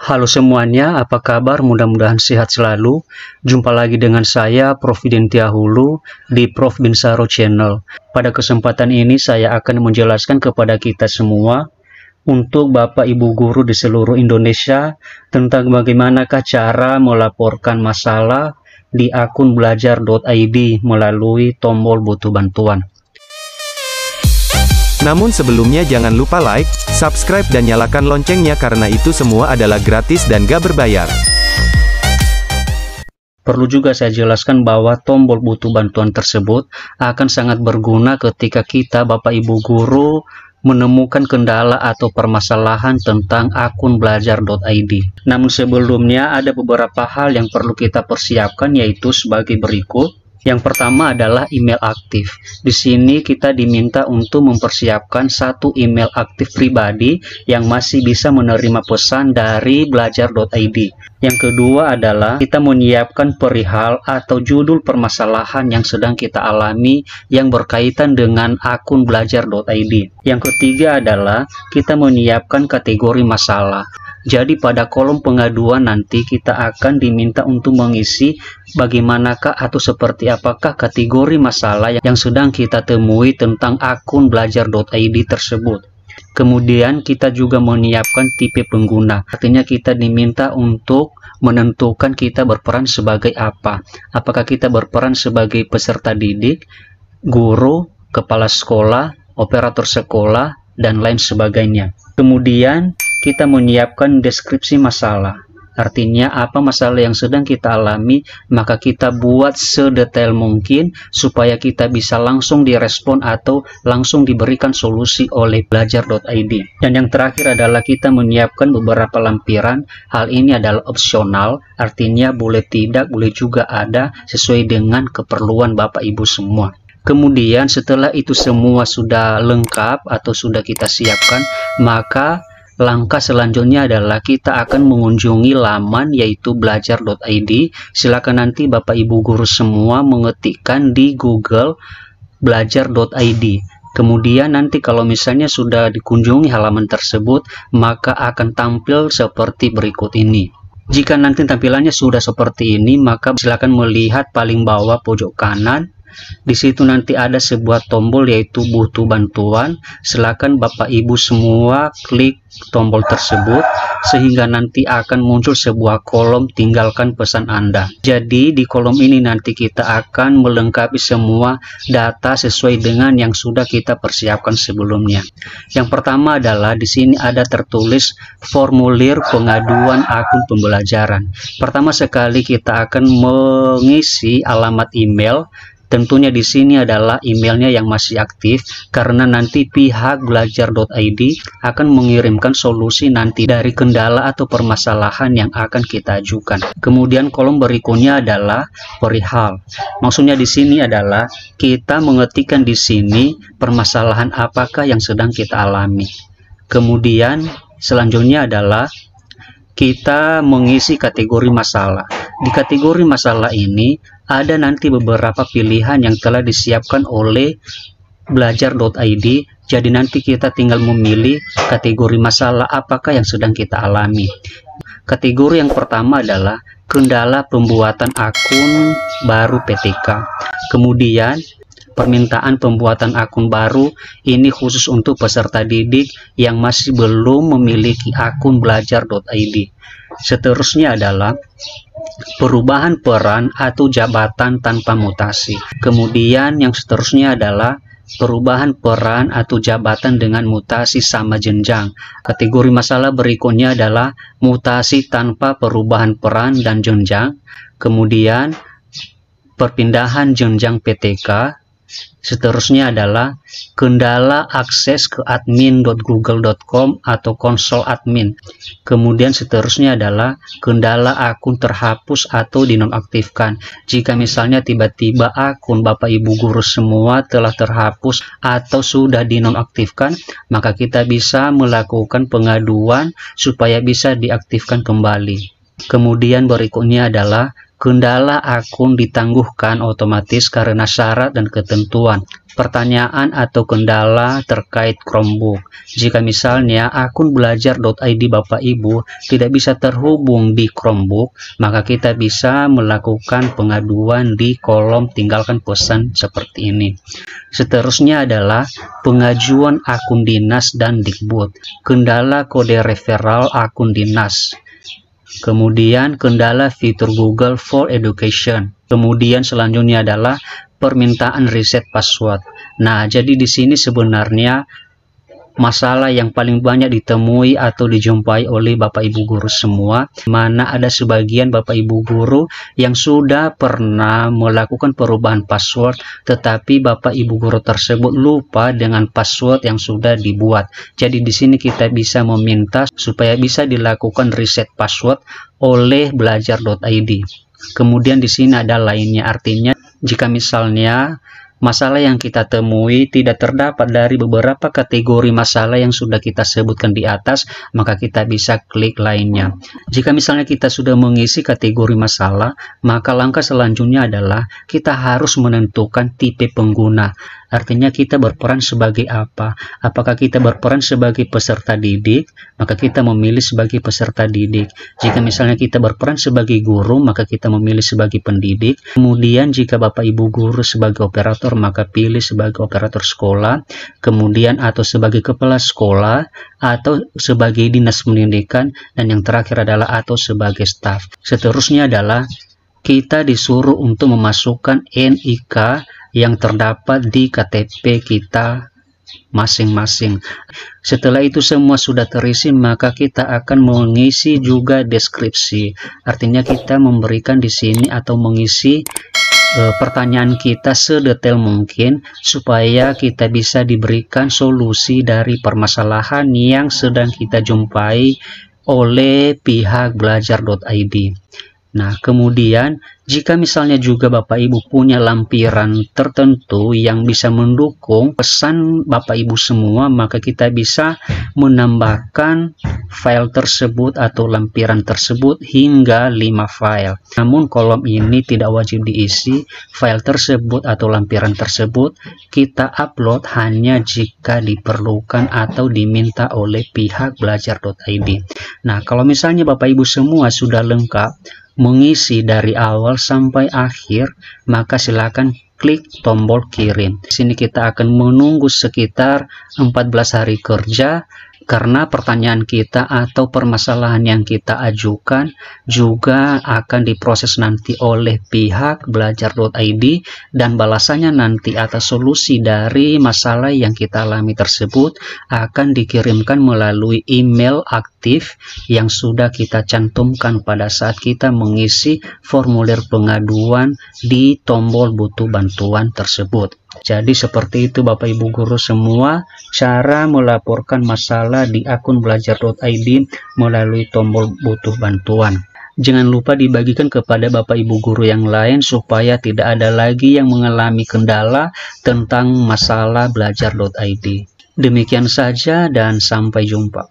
Halo semuanya, apa kabar? Mudah-mudahan sehat selalu. Jumpa lagi dengan saya, Prof. Dintia Hulu, di Prof. Binsaro Channel. Pada kesempatan ini saya akan menjelaskan kepada kita semua, untuk Bapak Ibu Guru di seluruh Indonesia, tentang bagaimanakah cara melaporkan masalah di akun belajar.id melalui tombol butuh bantuan. Namun sebelumnya jangan lupa like, subscribe dan nyalakan loncengnya karena itu semua adalah gratis dan gak berbayar. Perlu juga saya jelaskan bahwa tombol butuh bantuan tersebut akan sangat berguna ketika kita Bapak Ibu Guru menemukan kendala atau permasalahan tentang akun belajar.id. Namun sebelumnya ada beberapa hal yang perlu kita persiapkan, yaitu sebagai berikut. Yang pertama adalah email aktif. Di sini kita diminta untuk mempersiapkan satu email aktif pribadi yang masih bisa menerima pesan dari belajar.id. Yang kedua adalah kita menyiapkan perihal atau judul permasalahan yang sedang kita alami yang berkaitan dengan akun belajar.id. Yang ketiga adalah kita menyiapkan kategori masalah. Jadi pada kolom pengaduan nanti kita akan diminta untuk mengisi bagaimanakah atau seperti apakah kategori masalah yang sedang kita temui tentang akun belajar.id tersebut. Kemudian kita juga menyiapkan tipe pengguna. Artinya kita diminta untuk menentukan kita berperan sebagai apa. Apakah kita berperan sebagai peserta didik, guru, kepala sekolah, operator sekolah, dan lain sebagainya. Kemudian kita menyiapkan deskripsi masalah. Artinya apa masalah yang sedang kita alami, maka kita buat sedetail mungkin supaya kita bisa langsung direspon atau langsung diberikan solusi oleh belajar.id. Dan yang terakhir adalah kita menyiapkan beberapa lampiran. Hal ini adalah opsional, artinya boleh tidak, boleh juga ada, sesuai dengan keperluan Bapak Ibu semua. Kemudian setelah itu semua sudah lengkap atau sudah kita siapkan, maka langkah selanjutnya adalah kita akan mengunjungi laman yaitu belajar.id. Silakan nanti Bapak Ibu Guru semua mengetikkan di Google belajar.id. Kemudian nanti kalau misalnya sudah dikunjungi halaman tersebut, maka akan tampil seperti berikut ini. Jika nanti tampilannya sudah seperti ini, maka silakan melihat paling bawah pojok kanan. Di situ nanti ada sebuah tombol yaitu butuh bantuan. Silakan Bapak Ibu semua klik tombol tersebut sehingga nanti akan muncul sebuah kolom tinggalkan pesan Anda. Jadi di kolom ini nanti kita akan melengkapi semua data sesuai dengan yang sudah kita persiapkan sebelumnya. Yang pertama adalah di sini ada tertulis formulir pengaduan akun pembelajaran. Pertama sekali kita akan mengisi alamat email. Tentunya di sini adalah emailnya yang masih aktif karena nanti pihak belajar.id akan mengirimkan solusi nanti dari kendala atau permasalahan yang akan kita ajukan. Kemudian kolom berikutnya adalah perihal. Maksudnya di sini adalah kita mengetikkan di sini permasalahan apakah yang sedang kita alami. Kemudian selanjutnya adalah kita mengisi kategori masalah. Di kategori masalah ini ada nanti beberapa pilihan yang telah disiapkan oleh belajar.id. Jadi nanti kita tinggal memilih kategori masalah apakah yang sedang kita alami. Kategori yang pertama adalah kendala pembuatan akun baru PTK. Kemudian permintaan pembuatan akun baru ini khusus untuk peserta didik yang masih belum memiliki akun belajar.id. Seterusnya adalah perubahan peran atau jabatan tanpa mutasi. Kemudian yang seterusnya adalah perubahan peran atau jabatan dengan mutasi sama jenjang. Kategori masalah berikutnya adalah mutasi tanpa perubahan peran dan jenjang. Kemudian perpindahan jenjang PTK. Seterusnya adalah kendala akses ke admin.google.com atau konsol admin. Kemudian seterusnya adalah kendala akun terhapus atau dinonaktifkan. Jika misalnya tiba-tiba akun Bapak Ibu Guru semua telah terhapus atau sudah dinonaktifkan, maka kita bisa melakukan pengaduan supaya bisa diaktifkan kembali. Kemudian berikutnya adalah Kendala akun ditangguhkan otomatis karena syarat dan ketentuan. Pertanyaan atau kendala terkait Chromebook. Jika misalnya akun belajar.id Bapak Ibu tidak bisa terhubung di Chromebook, maka kita bisa melakukan pengaduan di kolom tinggalkan pesan seperti ini. Seterusnya adalah pengajuan akun dinas dan Dikbud. Kendala kode referral akun dinas. Kemudian kendala fitur Google for Education. Kemudian selanjutnya adalah permintaan reset password. Nah, jadi di sini sebenarnya masalah yang paling banyak ditemui atau dijumpai oleh Bapak Ibu guru semua, mana ada sebagian Bapak Ibu guru yang sudah pernah melakukan perubahan password, tetapi Bapak Ibu guru tersebut lupa dengan password yang sudah dibuat. Jadi di sini kita bisa meminta supaya bisa dilakukan reset password oleh belajar.id. Kemudian di sini ada lainnya, artinya jika misalnya masalah yang kita temui tidak terdapat dari beberapa kategori masalah yang sudah kita sebutkan di atas, maka kita bisa klik lainnya. Jika misalnya kita sudah mengisi kategori masalah, maka langkah selanjutnya adalah kita harus menentukan tipe pengguna. Artinya kita berperan sebagai apa? Apakah kita berperan sebagai peserta didik? Maka kita memilih sebagai peserta didik. Jika misalnya kita berperan sebagai guru, maka kita memilih sebagai pendidik. Kemudian jika Bapak Ibu guru sebagai operator, maka pilih sebagai operator sekolah. Kemudian atau sebagai kepala sekolah, atau sebagai dinas pendidikan, dan yang terakhir adalah atau sebagai staf. Seterusnya adalah kita disuruh untuk memasukkan NIK yang terdapat di KTP kita masing-masing. Setelah itu semua sudah terisi, maka kita akan mengisi juga deskripsi. Artinya kita memberikan di sini atau mengisi pertanyaan kita sedetail mungkin supaya kita bisa diberikan solusi dari permasalahan yang sedang kita jumpai oleh pihak belajar.id. Nah, kemudian jika misalnya juga Bapak Ibu punya lampiran tertentu yang bisa mendukung pesan Bapak Ibu semua, maka kita bisa menambahkan file tersebut atau lampiran tersebut hingga 5 file. Namun kolom ini tidak wajib diisi. File tersebut atau lampiran tersebut kita upload hanya jika diperlukan atau diminta oleh pihak belajar.id. Nah, kalau misalnya Bapak Ibu semua sudah lengkap mengisi dari awal sampai akhir, maka silakan klik tombol kirim. Di sini kita akan menunggu sekitar 14 hari kerja, karena pertanyaan kita atau permasalahan yang kita ajukan juga akan diproses nanti oleh pihak belajar.id, dan balasannya nanti atas solusi dari masalah yang kita alami tersebut akan dikirimkan melalui email aktif yang sudah kita cantumkan pada saat kita mengisi formulir pengaduan di tombol butuh bantuan tersebut. Jadi seperti itu Bapak Ibu guru semua, cara melaporkan masalah di akun belajar.id melalui tombol butuh bantuan. Jangan lupa dibagikan kepada Bapak Ibu guru yang lain supaya tidak ada lagi yang mengalami kendala tentang masalah belajar.id. Demikian saja dan sampai jumpa.